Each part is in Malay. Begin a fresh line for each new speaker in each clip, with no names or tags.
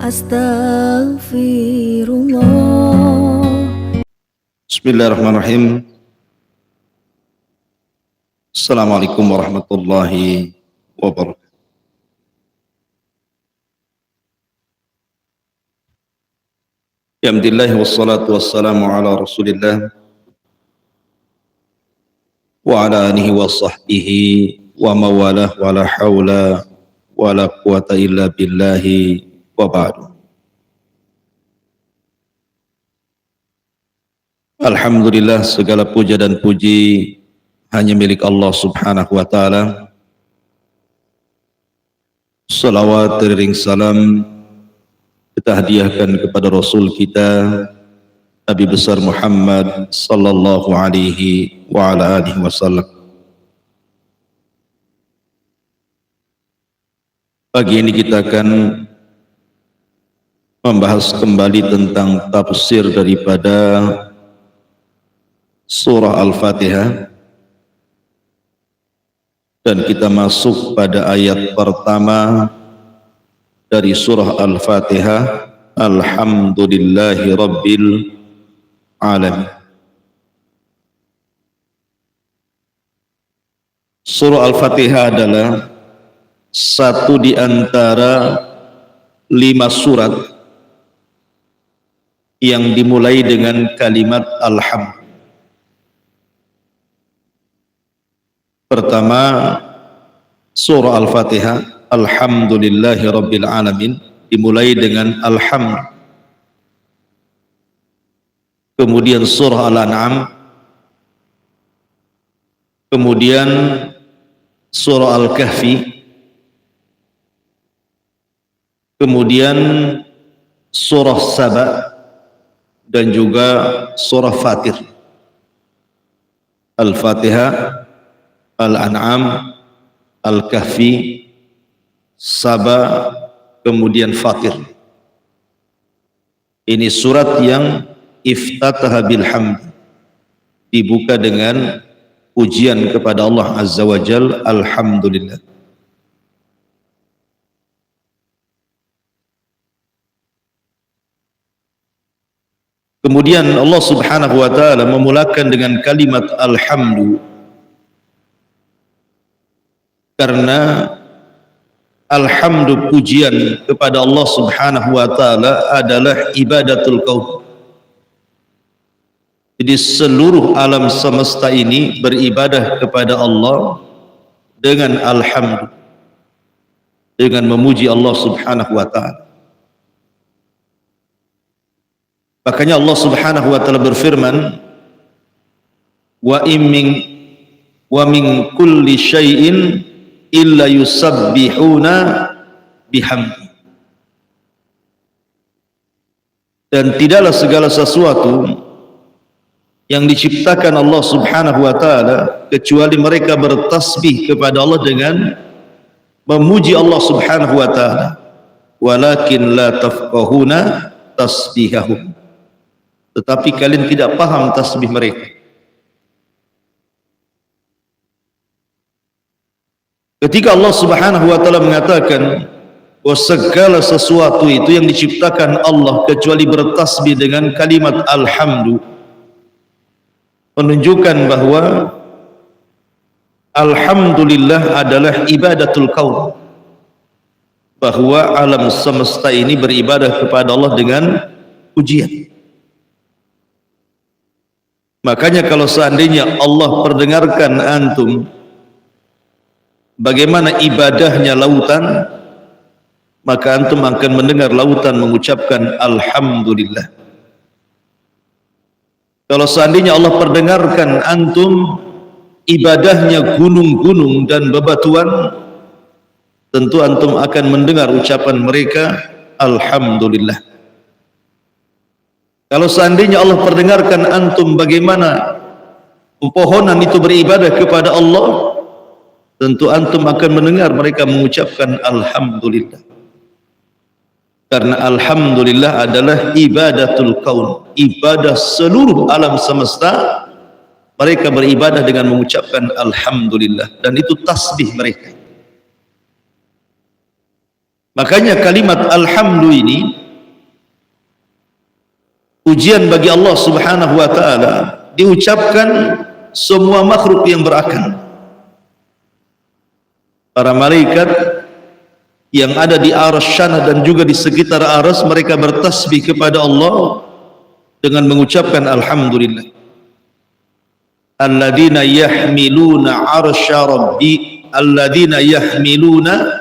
Astaghfirullah.
Bismillahirrahmanirrahim. Assalamualaikum warahmatullahi wabarakatuh. Alhamdulillah wassalatu wassalamu ala Rasulillah wa ala alihi wa sahbihi wa mawalah wa la hawla wa la quwata illa billahi wa ba'du. Alhamdulillah, segala puja dan puji hanya milik Allah subhanahu wa ta'ala. Salawat ring salam kita hadiahkan kepada Rasul kita Nabi besar Muhammad sallallahu alaihi wa ala alihi wasallam. Pagi ini kita akan membahas kembali tentang tafsir daripada surah Al-Fatihah, dan kita masuk pada ayat pertama dari surah Al-Fatihah. Alhamdulillahi Rabbil Alamin. Surah Al-Fatihah adalah satu di antara 5 surat yang dimulai dengan kalimat Alhamdulillah. Pertama, surah Al-Fatihah, Alhamdulillahi Rabbil Alamin, dimulai dengan Alhamdulillah. Kemudian surah Al-An'am, kemudian surah Al-Kahfi, kemudian surah Saba, dan juga surah Fatir. Al-Fatihah, Al-An'am, Al-Kahfi, Saba, kemudian Fatir. Ini surat yang iftataha bilhamd, dibuka dengan pujian kepada Allah Azza wa Jal, Alhamdulillah. Kemudian Allah subhanahu wa ta'ala memulakan dengan kalimat Alhamdu, karena Alhamdu, pujian kepada Allah subhanahu wa ta'ala adalah ibadatul kaun. Jadi seluruh alam semesta ini beribadah kepada Allah dengan Alhamdu, dengan memuji Allah subhanahu wa ta'ala. Makanya Allah subhanahu wa ta'ala berfirman, wa min kulli syai'in illa yusabbihuna bihamdi. Dan tidaklah segala sesuatu yang diciptakan Allah subhanahu wa ta'ala kecuali mereka bertasbih kepada Allah dengan memuji Allah subhanahu wa ta'ala. Walakin la tafqahuna tasbihahum, tetapi kalian tidak paham tasbih mereka. Ketika Allah subhanahu wa ta'ala mengatakan bahwa segala sesuatu itu yang diciptakan Allah kecuali bertasbih dengan kalimat Alhamdu, menunjukkan bahwa Alhamdulillah adalah ibadatul kaun, bahwa alam semesta ini beribadah kepada Allah dengan pujian. Makanya kalau seandainya Allah perdengarkan antum bagaimana ibadahnya lautan, maka antum akan mendengar lautan mengucapkan Alhamdulillah. Kalau seandainya Allah perdengarkan antum ibadahnya gunung-gunung dan bebatuan, tentu antum akan mendengar ucapan mereka Alhamdulillah. Kalau seandainya Allah perdengarkan antum bagaimana pepohonan itu beribadah kepada Allah, tentu antum akan mendengar mereka mengucapkan Alhamdulillah. Karena Alhamdulillah adalah ibadatul kaun, ibadah seluruh alam semesta. Mereka beribadah dengan mengucapkan Alhamdulillah, dan itu tasbih mereka. Makanya kalimat alhamdu ini ujian bagi Allah Subhanahu wa taala, diucapkan semua makhluk yang berakal. Para malaikat yang ada di arsy sana dan juga di sekitar arsy, mereka bertasbih kepada Allah dengan mengucapkan alhamdulillah. Alladzina yahmiluna arsya rabbi, alladzina yahmiluna,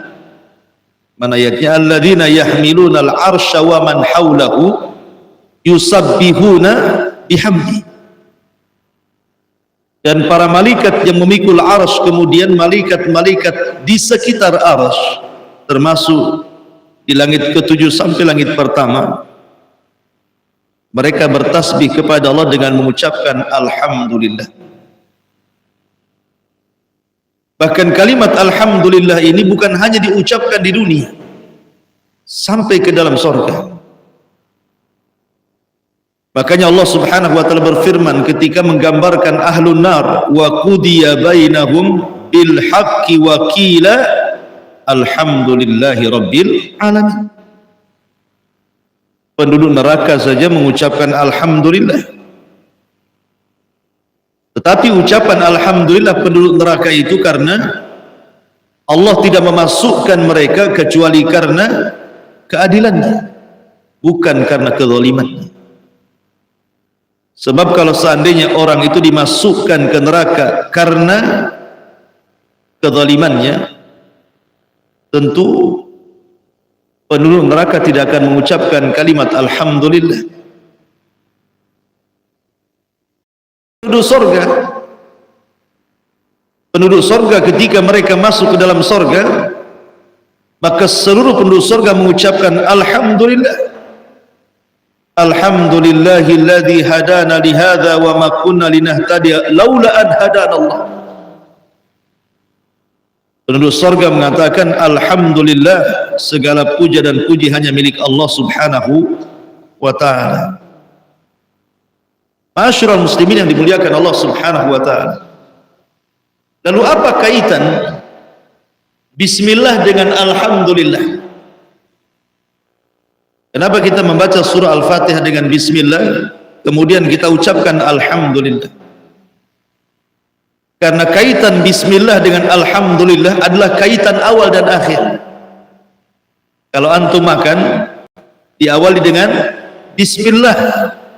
mana ayatnya, alladzina yahmiluna al-arsya wa man haulahu yusabbihuna bihamdi. Dan para malaikat yang memikul arsy, kemudian malaikat-malaikat di sekitar arsy, termasuk di langit ke-7 sampai langit pertama, mereka bertasbih kepada Allah dengan mengucapkan alhamdulillah. Bahkan kalimat alhamdulillah ini bukan hanya diucapkan di dunia, sampai ke dalam surga. Makanya Allah Subhanahu wa taala berfirman ketika menggambarkan ahlun nar, wa qudiya bainahum bil haqqi wa qila alhamdulillahi rabbil alamin. Penduduk neraka saja mengucapkan alhamdulillah. Tetapi ucapan alhamdulillah penduduk neraka itu karena Allah tidak memasukkan mereka kecuali karena keadilannya, bukan karena kezalimannya. Sebab kalau seandainya orang itu dimasukkan ke neraka karena kezalimannya, tentu penduduk neraka tidak akan mengucapkan kalimat alhamdulillah. Penduduk sorga ketika mereka masuk ke dalam sorga, maka seluruh penduduk sorga mengucapkan alhamdulillah. Alhamdulillahilladzi hadana lihadza wa ma kunna linahtadiya laula an hadana Allah. Penduduk surga mengatakan alhamdulillah, segala puja dan puji hanya milik Allah Subhanahu wa taala. Ma'asyiral muslimin yang dimuliakan Allah Subhanahu wa taala. Lalu apa kaitan bismillah dengan alhamdulillah? Kenapa kita membaca surah Al-Fatihah dengan bismillah, kemudian kita ucapkan alhamdulillah? Karena kaitan bismillah dengan alhamdulillah adalah kaitan awal dan akhir. Kalau antum makan, diawali dengan bismillah,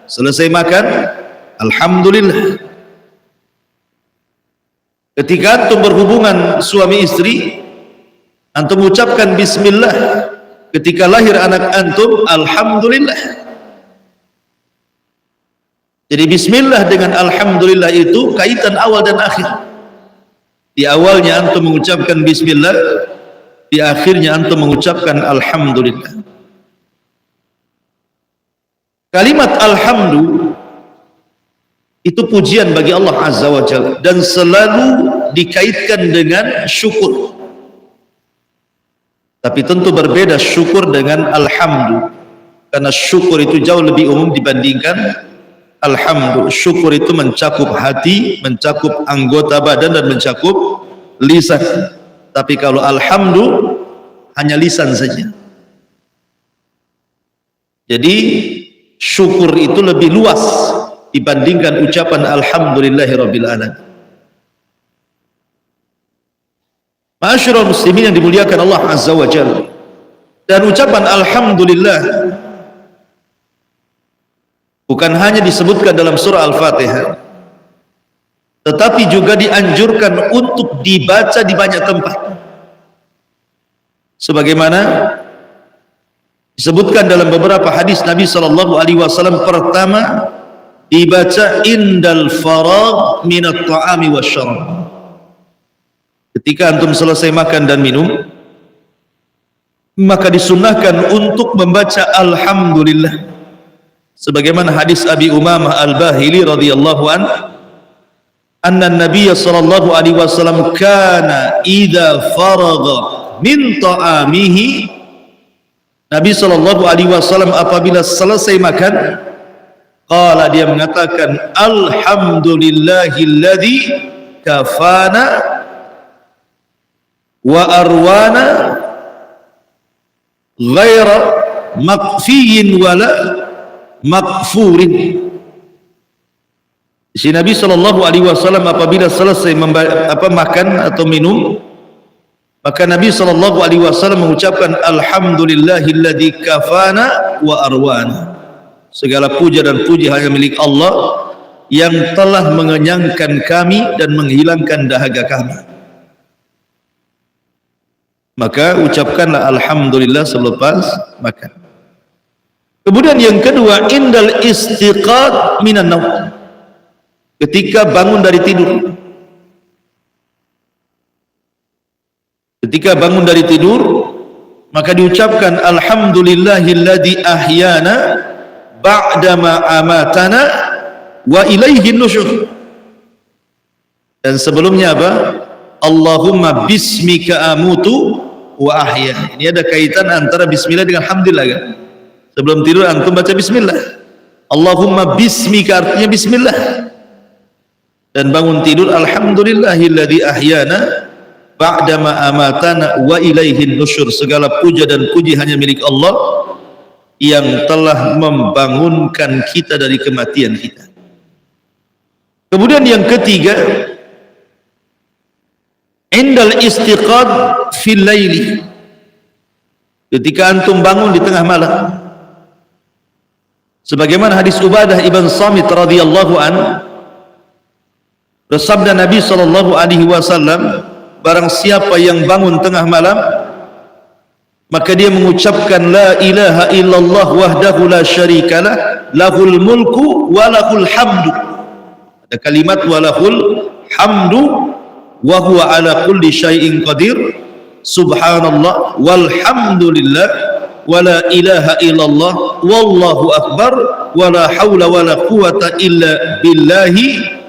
selesai makan alhamdulillah. Ketika antum berhubungan suami istri, antum ucapkan bismillah. Ketika lahir anak antum, alhamdulillah. Jadi bismillah dengan alhamdulillah itu kaitan awal dan akhir. Di awalnya antum mengucapkan bismillah, di akhirnya antum mengucapkan alhamdulillah. Kalimat alhamdu itu pujian bagi Allah Azza wa Jalla dan selalu dikaitkan dengan syukur. Tapi tentu berbeda syukur dengan alhamdu, karena syukur itu jauh lebih umum dibandingkan alhamdu. Syukur itu mencakup hati, mencakup anggota badan, dan mencakup lisan. Tapi kalau alhamdu hanya lisan saja. Jadi syukur itu lebih luas dibandingkan ucapan alhamdulillahirabbil alamin. Ma'asyiral muslimin yang dimuliakan Allah Azza wa Jalla. Dan ucapan alhamdulillah bukan hanya disebutkan dalam surah Al-Fatihah, tetapi juga dianjurkan untuk dibaca di banyak tempat. Sebagaimana disebutkan dalam beberapa hadis Nabi sallallahu alaihi wasallam, pertama dibaca indal faragh minat ta'ami wasyarab. Ketika antum selesai makan dan minum, maka disunnahkan untuk membaca alhamdulillah. Sebagaimana hadis Abi Umamah Al-Bahili radhiyallahu an, anna Nabiy sallallahu alaihi wasallam kana idza faragha min ta'amihi, Nabi sallallahu alaihi wasallam apabila selesai makan, qala, dia mengatakan alhamdulillahilladzi kafana wa arwana ghaira maqfiyin wala maqfurin. Si Nabi SAW apabila selesai makan atau minum, maka Nabi SAW mengucapkan alhamdulillahilladzi kafana wa arwana. Segala puja dan puji hanya milik Allah yang telah mengenyangkan kami dan menghilangkan dahaga kami. Maka ucapkanlah alhamdulillah selepas makan. Kemudian yang kedua, indal istiqad minan naum, ketika bangun dari tidur. Ketika bangun dari tidur, maka diucapkan alhamdulillahilladzi ahyana ba'dama amatana wa ilaihin nusyur. Dan sebelumnya apa? Allahumma bismika amutu wa ahya. Ini ada kaitan antara bismillah dengan alhamdulillah kan? Sebelum tidur antum baca bismillah. Allahumma bismika artinya bismillah. Dan bangun tidur alhamdulillahilladzi ahyana ba'dama amatana wa ilaihin nusyur. Segala puja dan puji hanya milik Allah yang telah membangunkan kita dari kematian kita. Kemudian yang ketiga, indal istiqad fil laili, ketika antum bangun di tengah malam. Sebagaimana hadis Ubadah ibn Samit radhiyallahu an, bersabda Nabi SAW, barang siapa yang bangun tengah malam, maka dia mengucapkan la ilaha illallah wahdahu la syarikalah lahul mulku wa lahul hamdu. Ada kalimat wa lahul hamdu wa huwa ala kulli syai'in qadir, subhanallah walhamdulillah wa la ilaha illallah wallahu akbar wa la hawla wa la quwata illa billahi.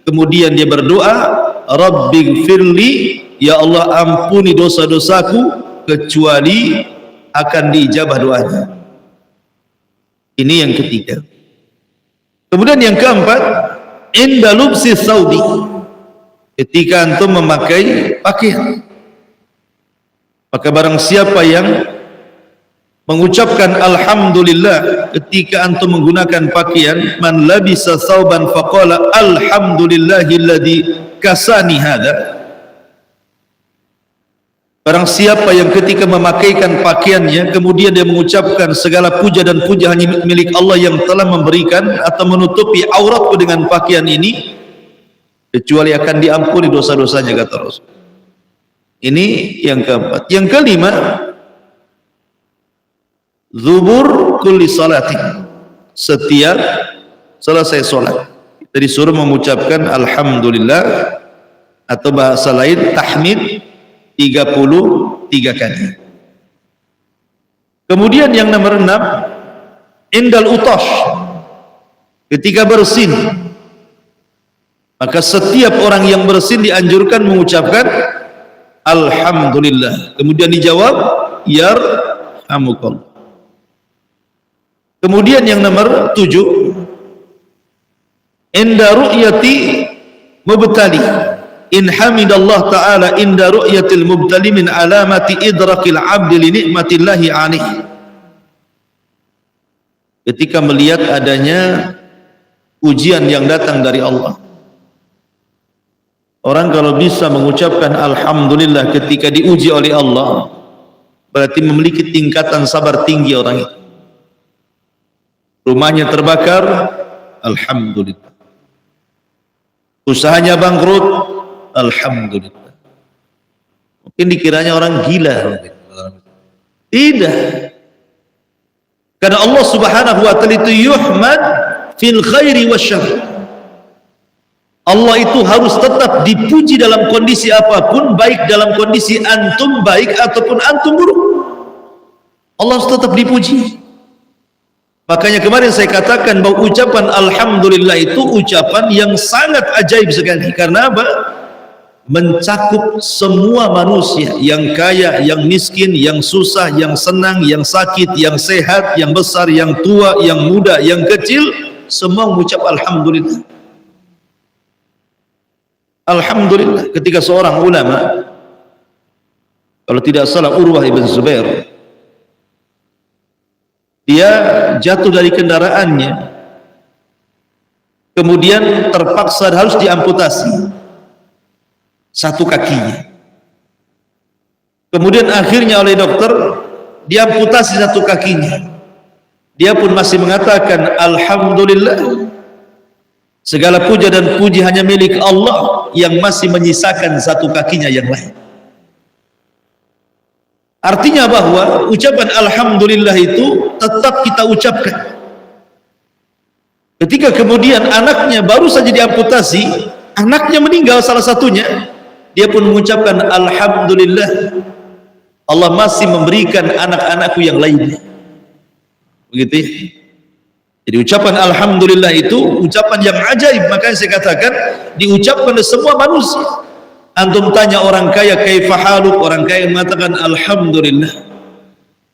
Kemudian dia berdoa, rabbighfirli, ya Allah ampuni dosa-dosaku, kecuali akan diijabah doanya. Ini yang ketiga. Kemudian yang keempat, inda lubsi thawbi, ketika antum memakai pakaian. Maka barang siapa yang mengucapkan alhamdulillah ketika antum menggunakan pakaian, man labisa thawban faqala alhamdulillahilladzi kasani hadza. Barang siapa yang ketika memakaikan pakaiannya kemudian dia mengucapkan segala puja dan puja hanya milik Allah yang telah memberikan atau menutupi auratku dengan pakaian ini, kecuali akan diampuni dosa-dosanya, kata Rasul. Ini yang keempat. Yang kelima, zubur kulli salatin, setiap selesai sholat kita disuruh mengucapkan alhamdulillah, atau bahasa lain tahmid 33 kali. Kemudian yang nomor 6, indal utash, ketika bersin, maka setiap orang yang bersin dianjurkan mengucapkan alhamdulillah. Kemudian dijawab yarhamukallah. Kemudian yang nomor 7, inda ru'yati mubtali, in hamidallah ta'ala inda ru'yatil mubtali min alamati idrakil abdi li ni'matillahi alaih. Ketika melihat adanya ujian yang datang dari Allah, orang kalau bisa mengucapkan alhamdulillah ketika diuji oleh Allah, berarti memiliki tingkatan sabar tinggi orang itu. Rumahnya terbakar, alhamdulillah. Usahanya bangkrut, alhamdulillah. Mungkin dikiranya orang gila. Tidak. Karena Allah Subhanahu wa ta'ala itu yuhmad fil khairi wasyarr. Allah itu harus tetap dipuji dalam kondisi apapun, baik dalam kondisi antum baik ataupun antum buruk. Allah harus tetap dipuji. Makanya kemarin saya katakan bahwa ucapan alhamdulillah itu ucapan yang sangat ajaib sekali. Karena apa? Mencakup semua manusia, yang kaya, yang miskin, yang susah, yang senang, yang sakit, yang sehat, yang besar, yang tua, yang muda, yang kecil, semua mengucap alhamdulillah. Alhamdulillah. Ketika seorang ulama, kalau tidak salah Urwah ibn Zubair, dia jatuh dari kendaraannya, kemudian terpaksa harus diamputasi satu kakinya. Kemudian akhirnya oleh dokter diamputasi satu kakinya. Dia pun masih mengatakan alhamdulillah, segala puja dan puji hanya milik Allah yang masih menyisakan satu kakinya yang lain. Artinya bahwa ucapan alhamdulillah itu tetap kita ucapkan. Ketika kemudian anaknya baru saja diamputasi, anaknya meninggal salah satunya, dia pun mengucapkan alhamdulillah, Allah masih memberikan anak-anakku yang lainnya. Begitu ya? Jadi ucapan alhamdulillah itu ucapan yang ajaib, makanya saya katakan diucapkan oleh semua manusia. Antum tanya orang kaya kaifa haluk, orang kaya mengatakan alhamdulillah.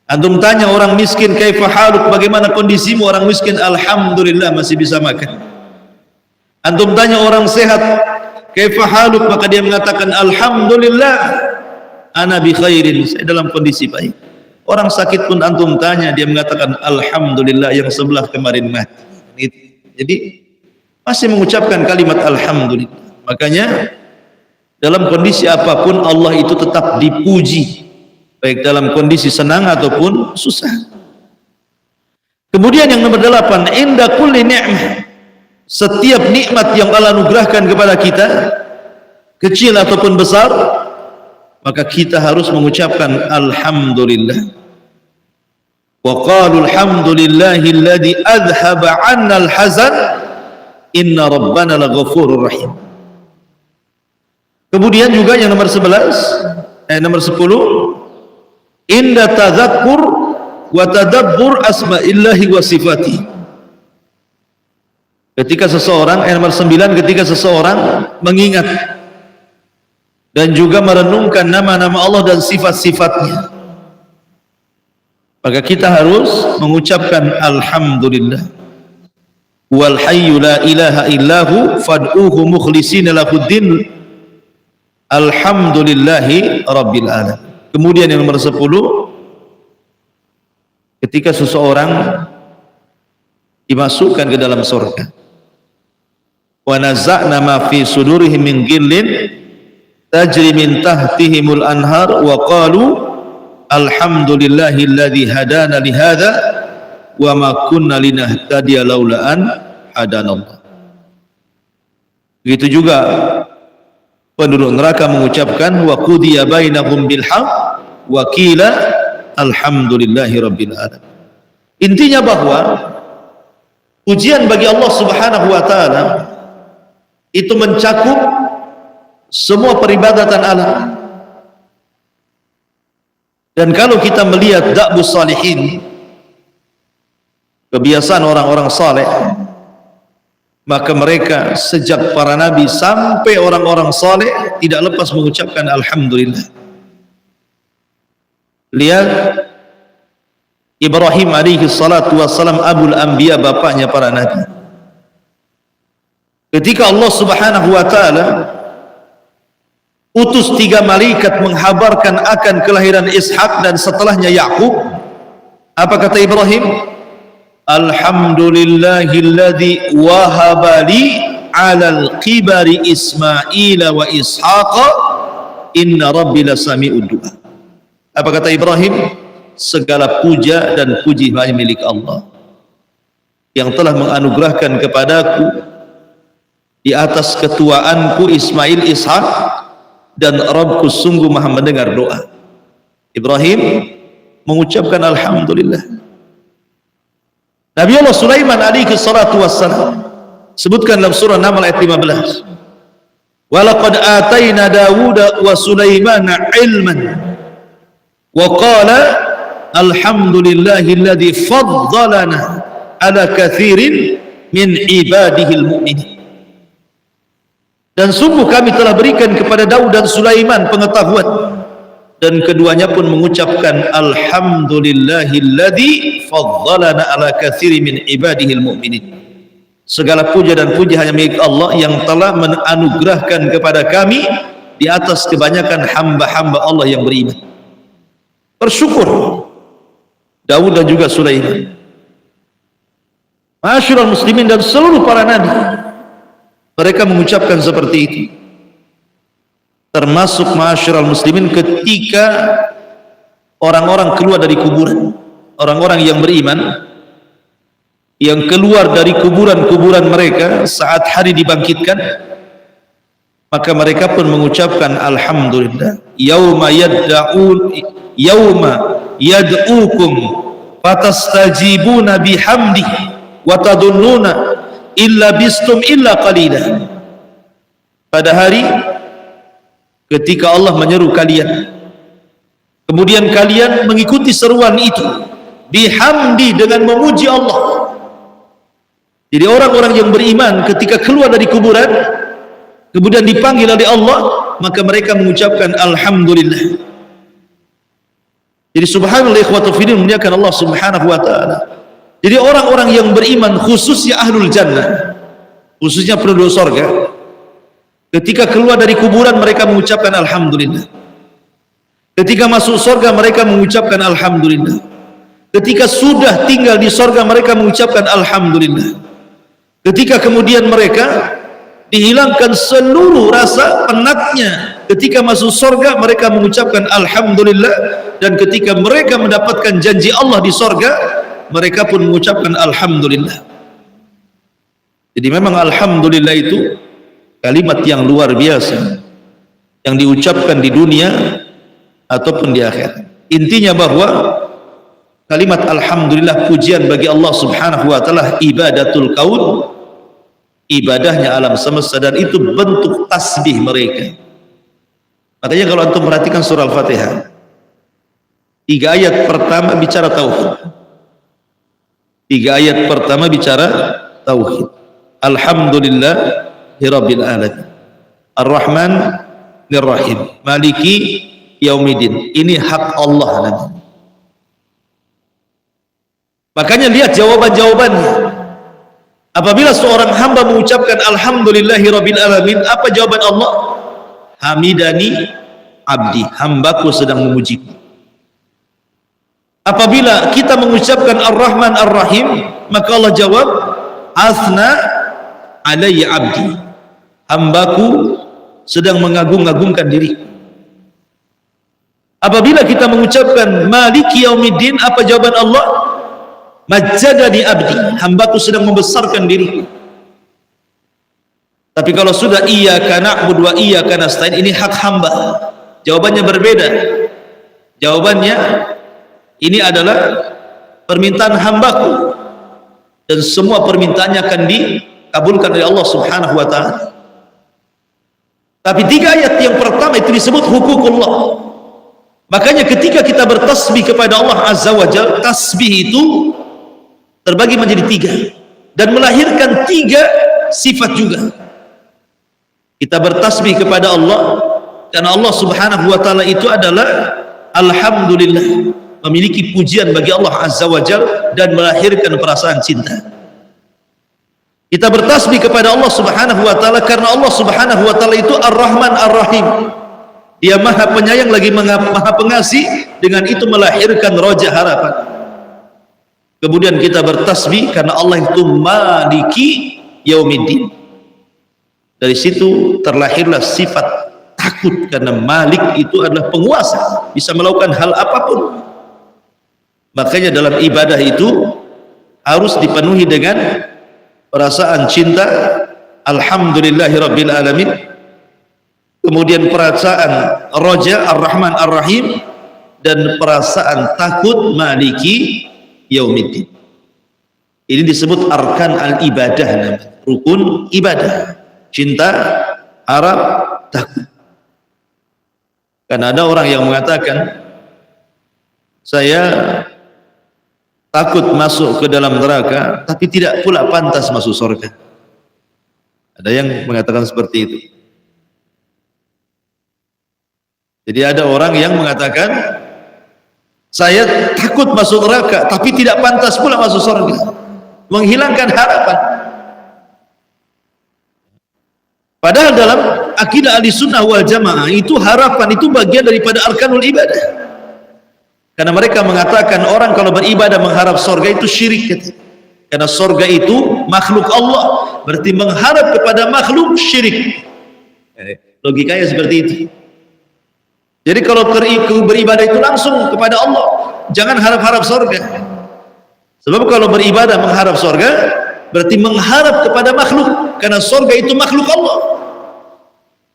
Antum tanya orang miskin kaifa haluk, bagaimana kondisimu, orang miskin alhamdulillah masih bisa makan. Antum tanya orang sehat kaifa haluk, maka dia mengatakan alhamdulillah ana bi khairin, saya dalam kondisi baik. Orang sakit pun antum tanya, dia mengatakan alhamdulillah, yang sebelah kemarin mati. Jadi masih mengucapkan kalimat alhamdulillah. Makanya dalam kondisi apapun Allah itu tetap dipuji, baik dalam kondisi senang ataupun susah. Kemudian yang nomor 8, inda kulli ni'mah, setiap nikmat yang Allah anugerahkan kepada kita, kecil ataupun besar, maka kita harus mengucapkan alhamdulillah. Wa qalu alhamdulillahilladzi adhhaba 'anna al-hazan inna rabbana laghafurur rahim. Kemudian juga yang nomor 10, inda tadzakkur wa tadabbur asma'illahi wa sifati. Ketika seseorang, nomor 9, ketika seseorang mengingat dan juga merenungkan nama-nama Allah dan sifat-sifatnya, maka kita harus mengucapkan alhamdulillah. Wal hayyu la ilaha illahu fad'uhu mukhlishina lahuddin alhamdulillahi rabbil alamin. Kemudian yang nomor 10, ketika seseorang dimasukkan ke dalam surga, wa naza'na ma fi sudurihim min ghillin tajri min tahtihimul anhar wa qalu alhamdulillahilladzi hadana li hadza wa ma kunna linahtadiya laula an hadanallah. Begitu juga penduduk neraka mengucapkan wa qudiya bainahum bil haqq wa qila alhamdulillahi rabbil alamin. Intinya bahwa pujian bagi Allah Subhanahu wa taala itu mencakup semua peribadatan alam. Dan kalau kita melihat da'bus salihin, kebiasaan orang-orang saleh, maka mereka sejak para nabi sampai orang-orang saleh tidak lepas mengucapkan alhamdulillah. Lihat Ibrahim alaihi salatu wassalam, abul anbiya, bapaknya para nabi. Ketika Allah Subhanahu wa taala utus 3 malaikat menghabarkan akan kelahiran Ishak dan setelahnya Yakub, apa kata Ibrahim? Alhamdulillahilladzi wahaba li 'alal qibari Ismaila wa Ishaqa inna rabbi lasami'ud du'a. Apa kata Ibrahim? Segala puja dan puji hanya milik Allah yang telah menganugerahkan kepadaku di atas ketuaanku Ismail, Ishak, dan Rabbku sungguh maha mendengar doa. Ibrahim mengucapkan alhamdulillah. Nabi Allah Sulaiman alaihi salatu wassalam sebutkan dalam surah Naml ayat 15, walaqad atayna Dawuda wa Sulaimana ilman wa qala alhamdulillahilladzi faddalana ala katsirin min ibadihil mu'minin. Dan sungguh kami telah berikan kepada Daud dan Sulaiman pengetahuan, dan keduanya pun mengucapkan alhamdulillahilladzi faddalana ala katsirin min ibadihil mu'minin. Segala puja dan puji hanya milik Allah yang telah menganugerahkan kepada kami di atas kebanyakan hamba-hamba Allah yang beriman. Bersyukur Daud dan juga Sulaiman. Ma'asyiral muslimin dan seluruh para nabi, mereka mengucapkan seperti itu. Termasuk ma'asyiral muslimin ketika orang-orang keluar dari kuburan, orang-orang yang beriman yang keluar dari kuburan-kuburan mereka saat hari dibangkitkan, maka mereka pun mengucapkan alhamdulillah. Yauma yad'ukum fatastajibuna bihamdi wa tadunnuna illa bistum illa qalila. Pada hari ketika Allah menyeru kalian, kemudian kalian mengikuti seruan itu bihamdi, dengan memuji Allah. Jadi orang-orang yang beriman ketika keluar dari kuburan kemudian dipanggil oleh Allah, maka mereka mengucapkan alhamdulillah. Jadi subhanallah ikhwatul fillah, memuliakan Allah subhanahu wa ta'ala. Jadi orang-orang yang beriman, khususnya ahlul jannah, khususnya penduduk surga, ketika keluar dari kuburan mereka mengucapkan alhamdulillah. Ketika masuk surga mereka mengucapkan alhamdulillah. Ketika sudah tinggal di surga mereka mengucapkan alhamdulillah. Ketika kemudian mereka dihilangkan seluruh rasa penatnya, ketika masuk surga mereka mengucapkan alhamdulillah. Dan ketika mereka mendapatkan janji Allah di surga, mereka pun mengucapkan alhamdulillah. Jadi memang alhamdulillah itu kalimat yang luar biasa yang diucapkan di dunia ataupun di akhirat. Intinya bahwa kalimat alhamdulillah, pujian bagi Allah subhanahu wa ta'ala, ibadatul kaun, ibadahnya alam semesta, dan itu bentuk tasbih mereka. Makanya kalau antum perhatikan surah Al-Fatihah, 3 ayat pertama bicara tauhid. 3 ayat pertama bicara tauhid. Alhamdulillahirabbil alamin, Ar-Rahman Ar-Rahim, Maliki Yaumiddin. Ini hak Allah nanti. Makanya lihat jawaban-jawabannya. Apabila seorang hamba mengucapkan alhamdulillahirabbil alamin, apa jawaban Allah? Hamidani abdi, hambaku sedang memujiku. Apabila kita mengucapkan Ar-Rahman Ar-Rahim, maka Allah jawab asna alayya abdi, hambaku sedang mengagung-agungkan diri. Apabila kita mengucapkan Maliki Yaumiddin, apa jawaban Allah? Majjadani abdi, hambaku sedang membesarkan diri. Tapi kalau sudah iyyaka na'budu wa iyyaka nasta'in, ini hak hamba, jawabannya berbeda. Jawabannya ini adalah permintaan hambaku, dan semua permintaannya akan dikabulkan oleh Allah subhanahu wa ta'ala. Tapi 3 ayat yang pertama itu disebut hukukullah. Makanya ketika kita bertasbih kepada Allah azza wa jalla, tasbih itu terbagi menjadi 3 dan melahirkan 3 sifat juga. Kita bertasbih kepada Allah karena Allah subhanahu wa ta'ala itu adalah alhamdulillah, memiliki pujian bagi Allah azza wa jalla dan melahirkan perasaan cinta. Kita bertasbih kepada Allah subhanahu wa ta'ala karena Allah subhanahu wa ta'ala itu Ar-Rahman Ar-Rahim, Dia maha penyayang lagi maha pengasih, dengan itu melahirkan roja harapan. Kemudian kita bertasbih karena Allah itu Maliki Yaumiddin. Dari situ terlahirlah sifat takut, karena Malik itu adalah penguasa, bisa melakukan hal apapun. Makanya dalam ibadah itu harus dipenuhi dengan perasaan cinta, alhamdulillahirabbil alamin, kemudian perasaan roja Ar-Rahman Ar-Rahim, dan perasaan takut Maliki Yaumiddin. Ini disebut arkan al-ibadah, rukun ibadah. Cinta, harap, takut. Karena ada orang yang mengatakan, saya takut masuk ke dalam neraka, tapi tidak pula pantas masuk surga. Ada yang mengatakan seperti itu. Jadi ada orang yang mengatakan, saya takut masuk neraka, tapi tidak pantas pula masuk surga. Menghilangkan harapan. Padahal dalam akidah Ahlussunnah wal Jamaah itu harapan itu bagian daripada arkanul ibadah. Karena mereka mengatakan orang kalau beribadah mengharap surga itu syirik. Karena surga itu makhluk Allah, berarti mengharap kepada makhluk syirik. Logikanya seperti itu. Jadi kalau beribadah itu langsung kepada Allah, jangan harap-harap surga. Sebab kalau beribadah mengharap surga, berarti mengharap kepada makhluk, karena surga itu makhluk Allah.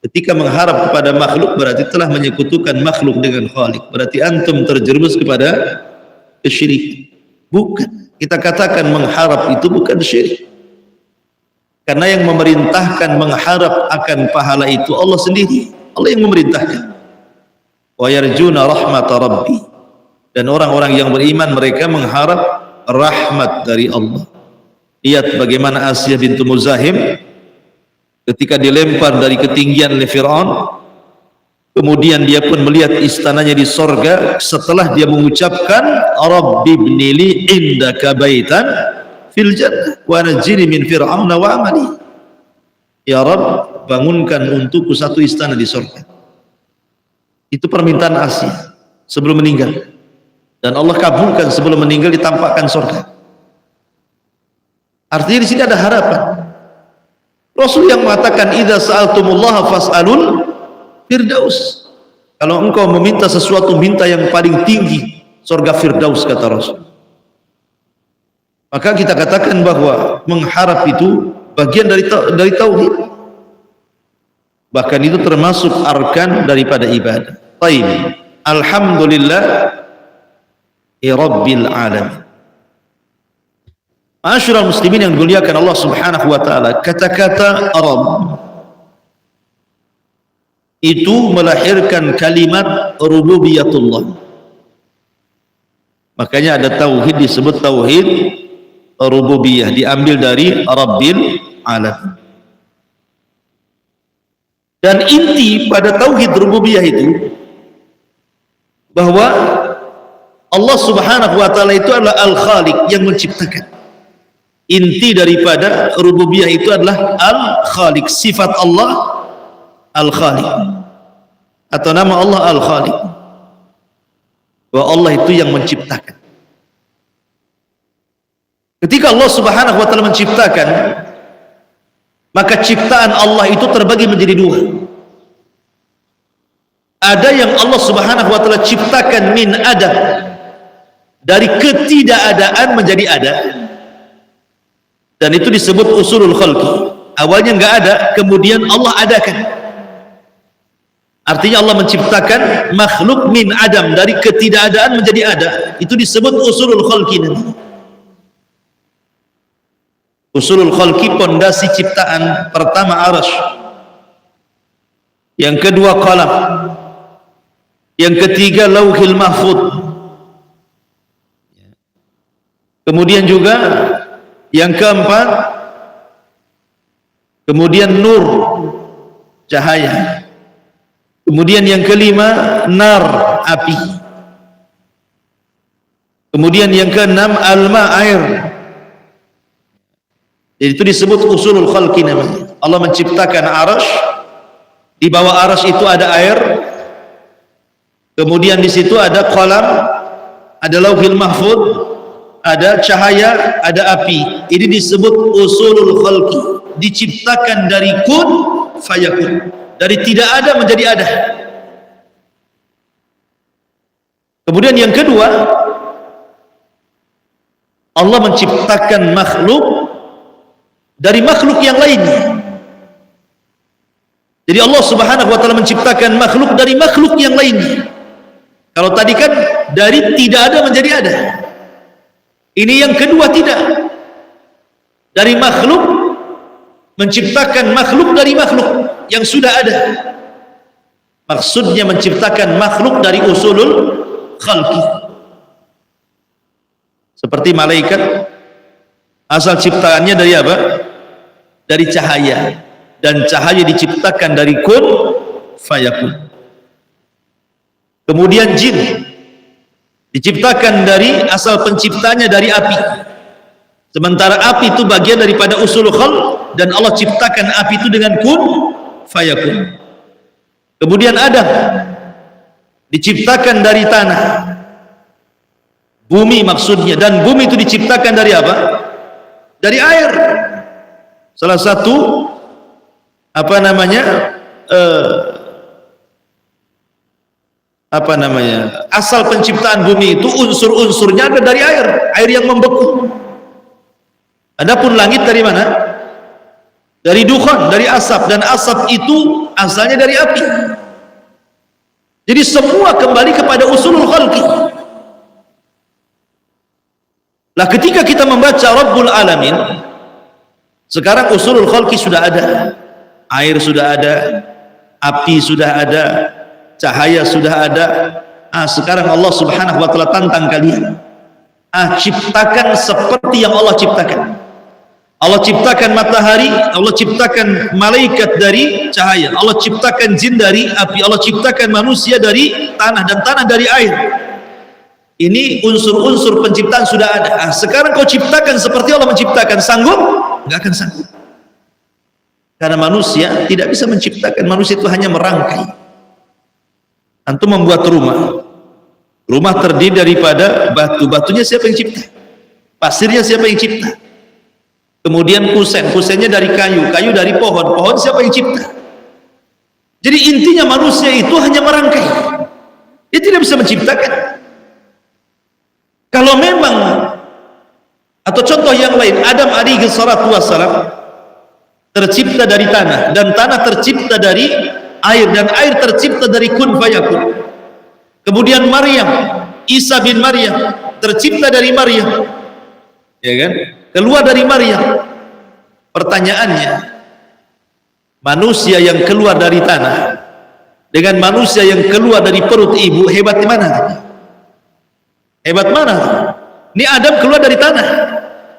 Ketika mengharap kepada makhluk, berarti telah menyekutukan makhluk dengan Khalik. Berarti antum terjerumus kepada kesyirikan. Bukan. Kita katakan mengharap itu bukan syirik. Karena yang memerintahkan mengharap akan pahala itu Allah sendiri. Allah yang memerintahkan. Wa yarjuna rahmat rabbi. Dan orang-orang yang beriman mereka mengharap rahmat dari Allah. Lihat bagaimana Asiyah bintu Muzahim ketika dilempar dari ketinggian oleh Fir'aun, kemudian dia pun melihat istananya di sorga setelah dia mengucapkan Rabbi ibnili indaka baitan fil jannah wa najini min fir'auna wa amali. Ya Rabb, bangunkan untukku satu istana di sorga. Itu permintaan Asiyah sebelum meninggal, dan Allah kabulkan sebelum meninggal, ditampakkan sorga. Artinya di sini ada harapan. Rasul yang mengatakan idza sa'altumullaha fas'alul firdaus. Kalau engkau meminta sesuatu, minta yang paling tinggi, surga firdaus, kata Rasul. Maka kita katakan bahwa mengharap itu bagian dari tauhid. Bahkan itu termasuk arkan daripada ibadah. Baik. Alhamdulillah rabbil alamin. Ma'asyiral muslimin yang dimuliakan Allah Subhanahu wa taala, kata-kata Rabb itu melahirkan kalimat rububiyatullah. Makanya ada tauhid disebut tauhid rububiyah, diambil dari Rabbil alamin. Dan inti pada tauhid rububiyah itu bahwa Allah Subhanahu wa taala itu adalah Al-Khaliq, yang menciptakan. Inti daripada rububiyah itu adalah Al-Khaliq, sifat Allah Al-Khaliq, atau nama Allah Al-Khaliq, bahwa Allah itu yang menciptakan. Ketika Allah Subhanahu wa taala menciptakan, maka ciptaan Allah itu terbagi menjadi dua. Ada yang Allah Subhanahu wa taala ciptakan min adam, dari ketidakadaan menjadi ada. Dan itu disebut usulul khalqi. Awalnya enggak ada, kemudian Allah adakan. Artinya Allah menciptakan makhluk min adam, dari ketidakadaan menjadi ada. Itu disebut usulul khalqi nanti. Usulul khalqi, pondasi ciptaan. Pertama arasy, yang kedua qalam, yang ketiga lauhil mahfud, kemudian juga yang keempat, kemudian nur, cahaya, kemudian yang kelima nar, api, kemudian yang keenam alma, air. Jadi itu disebut usulul khalqi namanya. Allah menciptakan arasy, di bawah arasy itu ada air, kemudian di situ ada qalam, ada lauhil mahfud, ada cahaya, ada api. Ini disebut usulul khalqi, diciptakan dari kun fayakun, dari tidak ada menjadi ada. Kemudian yang kedua, Allah menciptakan makhluk dari makhluk yang lainnya. Jadi Allah Subhanahu wa taala menciptakan makhluk dari makhluk yang lainnya. Kalau tadi kan dari tidak ada menjadi ada. Ini yang kedua, tidak. Dari makhluk menciptakan makhluk dari makhluk yang sudah ada. Maksudnya menciptakan makhluk dari usulul khalqi. Seperti malaikat, asal ciptaannya dari apa? Dari cahaya. Dan cahaya diciptakan dari kun fayakun. Kemudian jin diciptakan dari asal penciptanya dari api. Sementara api itu bagian daripada usul khalq, dan Allah ciptakan api itu dengan kun fayakun. Kemudian Adam diciptakan dari tanah, bumi maksudnya, dan bumi itu diciptakan dari apa? dari air. Salah satu asal penciptaan bumi itu unsur-unsurnya ada dari air yang membeku. Adapun langit dari mana? Dari dukhan, dari asap, dan asap itu asalnya dari api. Jadi semua kembali kepada usulul khalqi. Lah ketika kita membaca Rabbul Alamin, sekarang usulul khalqi sudah ada. Air sudah ada, api sudah ada, cahaya sudah ada. Sekarang Allah Subhanahu wa taala tantang kalian. Ciptakan seperti yang Allah ciptakan. Allah ciptakan matahari, Allah ciptakan malaikat dari cahaya, Allah ciptakan jin dari api, Allah ciptakan manusia dari tanah, dan tanah dari air. Ini unsur-unsur penciptaan sudah ada. Sekarang kau ciptakan seperti Allah menciptakan, sanggup? Enggak akan sanggup. Karena manusia tidak bisa menciptakan, manusia itu hanya merangkai. Antum membuat rumah terdiri daripada batu, batunya siapa yang cipta? Pasirnya siapa yang cipta? Kemudian kusennya dari kayu dari pohon siapa yang cipta? Jadi intinya manusia itu hanya merangkai, dia tidak bisa menciptakan. Kalau memang, atau contoh yang lain, Adam alaihi salatu wassalam tercipta dari tanah, dan tanah tercipta dari air, dan air tercipta dari kun fayakun. Kemudian Maryam, Isa bin Maryam tercipta dari Maryam, ya kan? Keluar dari Maryam. Pertanyaannya, manusia yang keluar dari tanah dengan manusia yang keluar dari perut ibu, hebat di mana? Hebat mana? Ini Adam keluar dari tanah,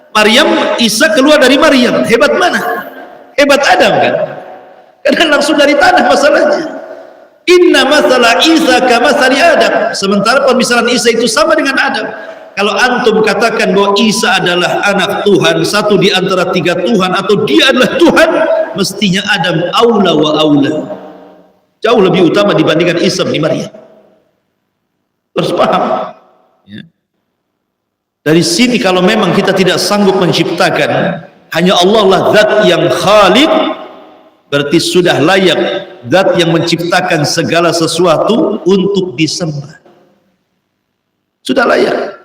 Maryam, Isa keluar dari Maryam, hebat mana? Hebat Adam kan? Karena langsung dari tanah masalahnya. Inna masalah Isa kamathali Adam. Sementara permisalan Isa itu sama dengan Adam. Kalau antum katakan bahwa Isa adalah anak Tuhan, satu di antara tiga Tuhan, atau dia adalah Tuhan, mestinya Adam aula wa aula, jauh lebih utama dibandingkan Isa bin Maryam. Terus paham? Ya. Dari sini kalau memang kita tidak sanggup menciptakan, hanya Allah lah zat yang khaliq, berarti sudah layak zat yang menciptakan segala sesuatu untuk disembah. Sudah layak.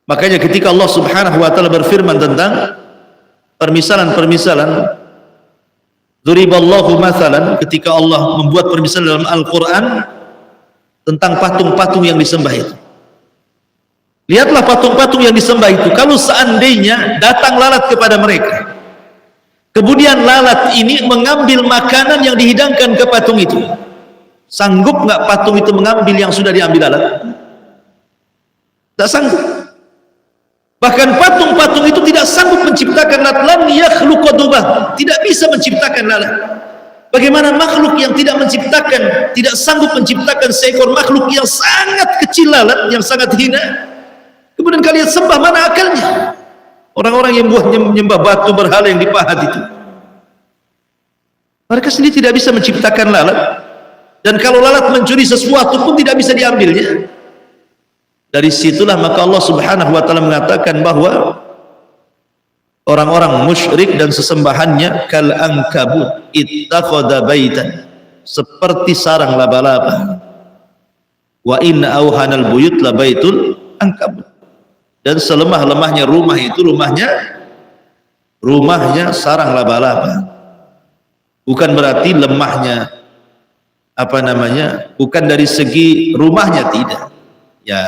Makanya ketika Allah Subhanahu wa taala berfirman tentang permisalan-permisalan, duriballahu mathalan, ketika Allah membuat permisalan dalam Al-Qur'an tentang patung-patung yang disembah itu. Lihatlah patung-patung yang disembah itu, kalau seandainya datang lalat kepada mereka, kemudian lalat ini mengambil makanan yang dihidangkan ke patung itu, sanggup nggak patung itu mengambil yang sudah diambil lalat? Tidak sanggup. Bahkan patung-patung itu tidak sanggup menciptakan lalat. Lam yakhluqa dubah, tidak bisa menciptakan lalat. Bagaimana makhluk yang tidak menciptakan, tidak sanggup menciptakan seekor makhluk yang sangat kecil lalat, yang sangat hina, kemudian kalian sembah, mana akalnya? Orang-orang yang menyembah batu berhala yang dipahat itu, mereka sendiri tidak bisa menciptakan lalat, dan kalau lalat mencuri sesuatu pun tidak bisa diambilnya. Dari situlah maka Allah Subhanahu wa taala mengatakan bahwa orang-orang musyrik dan sesembahannya kal ankabut ittakhadha baitan, seperti sarang laba-laba. Wa inna auhanal buyut la baitul ankabut, dan selemah-lemahnya rumah itu rumahnya sarang laba-laba. Bukan berarti lemahnya bukan dari segi rumahnya, tidak. Ya,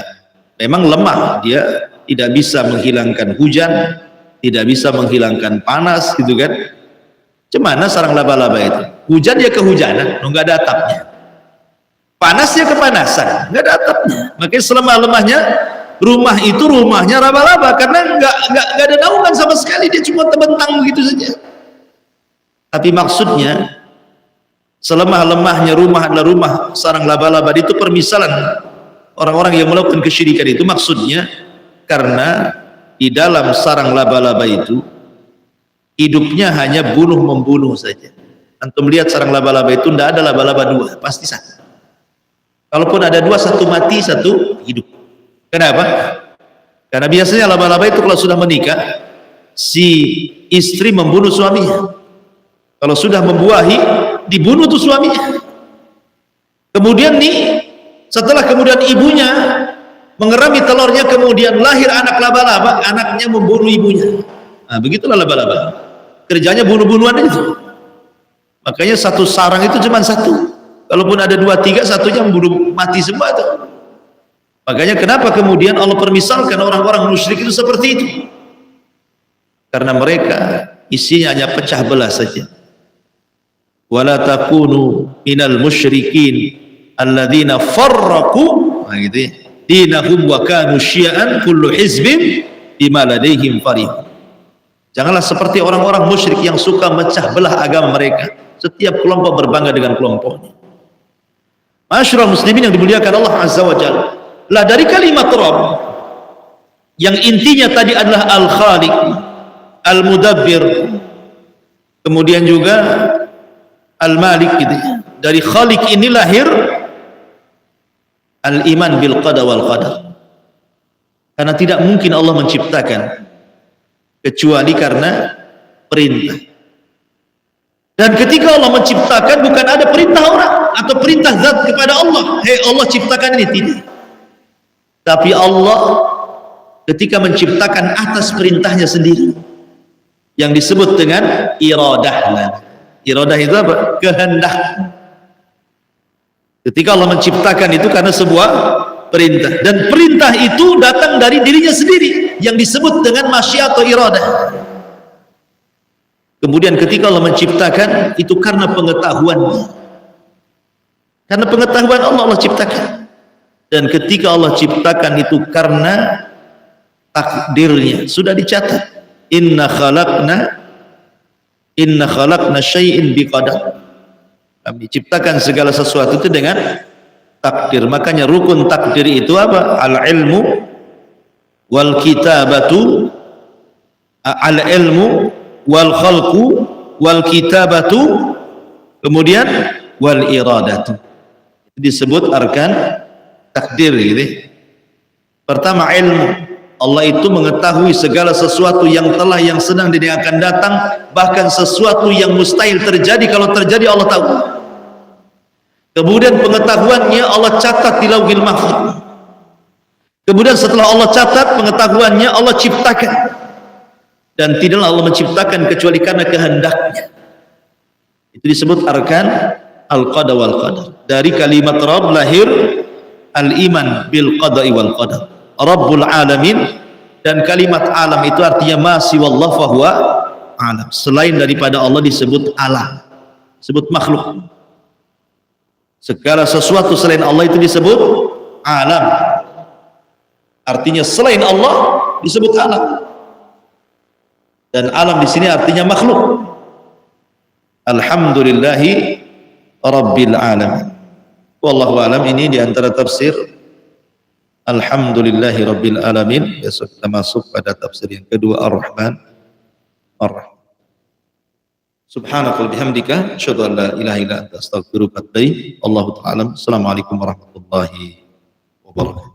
memang lemah, dia tidak bisa menghilangkan hujan, tidak bisa menghilangkan panas, gitu kan. Cemana sarang laba-laba itu? Hujan ya kehujanan, nggak ada atapnya. Panas ya kepanasan, nggak ada atapnya. Makanya selemah-lemahnya rumah itu rumahnya laba-laba, karena nggak ada naungan sama sekali, dia cuma terbentang begitu saja. Tapi maksudnya selemah-lemahnya rumah adalah rumah sarang laba-laba, itu permisalan orang-orang yang melakukan kesyirikan itu. Maksudnya karena di dalam sarang laba-laba itu hidupnya hanya bunuh-membunuh saja. Antum lihat sarang laba-laba itu tidak ada laba-laba dua, pasti satu. Kalaupun ada dua, satu mati, satu hidup. Kenapa? Karena biasanya laba-laba itu kalau sudah menikah, si istri membunuh suaminya. Kalau sudah membuahi, dibunuh tuh suaminya. Kemudian nih, setelah kemudian ibunya mengerami telurnya, kemudian lahir anak laba-laba, anaknya membunuh ibunya. Nah, begitulah laba-laba. Kerjanya bunuh-bunuhan itu. Makanya satu sarang itu cuma satu. Kalaupun ada 2, 3, satunya membunuh mati semua itu. Makanya kenapa kemudian Allah permisalkan orang-orang musyrik itu seperti itu? Karena mereka isinya hanya pecah belah saja. Wala takunu minal musyrikin alladzina farraqu, gitu ya, dinahum wa kanu syi'an kullu hizbin bima ladaihim farihun. Janganlah seperti orang-orang musyrik yang suka mecah belah agama mereka. Setiap kelompok berbangga dengan kelompoknya. Ma'asyiral muslimin yang dimuliakan Allah Azza wa Jalla. Lah dari kalimat Rabb yang intinya tadi adalah Al-Khaliq, Al-Mudabbir, kemudian juga Al-Malik gitu ya. Dari Khaliq ini lahir al-iman bil qada wal qadar. Karena tidak mungkin Allah menciptakan kecuali karena perintah. Dan ketika Allah menciptakan, bukan ada perintah orang atau perintah zat kepada Allah, hei Allah ciptakan ini, tidak. Tapi Allah ketika menciptakan atas perintahnya sendiri, yang disebut dengan iradah. Iradah itu apa? Kehendak. Ketika Allah menciptakan itu karena sebuah perintah, dan perintah itu datang dari dirinya sendiri yang disebut dengan masyiat atau iradah. Kemudian ketika Allah menciptakan itu karena pengetahuannya, karena pengetahuan Allah ciptakan. Dan ketika Allah ciptakan itu karena takdirnya, sudah dicatat, inna khalaqna syai'in biqadar. Kami ciptakan segala sesuatu itu dengan takdir. Makanya rukun takdir itu apa? Al-ilmu wal kitabatu, al-ilmu wal khalqu wal kitabatu, kemudian wal iradatu. Disebut arkan takdir gitu. Pertama ilmu, Allah itu mengetahui segala sesuatu yang telah, yang sedang, dan yang akan datang, bahkan sesuatu yang mustahil terjadi, kalau terjadi Allah tahu. Kemudian pengetahuannya Allah catat di Lauhil Mahfuz. Kemudian setelah Allah catat pengetahuannya, Allah ciptakan. Dan tidaklah Allah menciptakan kecuali karena kehendaknya. Itu disebut arkan al-qada wal qadar. Dari kalimat Rabb lahir al-iman bil qada'i wal qadar. Rabbul alamin, dan kalimat alam itu artinya ma siwallah fahuwa alam. Selain daripada Allah disebut alam, disebut makhluk. Segala sesuatu selain Allah itu disebut alam. Artinya selain Allah disebut alam. Dan alam di sini artinya makhluk. Alhamdulillahi rabbil alamin. Wallahu alam. Ini diantara tafsir Alhamdulillahi rabbil alamin. Besok kita masuk pada tafsir yang kedua, Ar-Rahman Ar-Rahim. Subhanakal bihamdika asyhadu an la ilaha illa anta astaghfiruka wa atubu ilaik. Wallahu ta'ala. Assalamualaikum warahmatullahi wabarakatuh.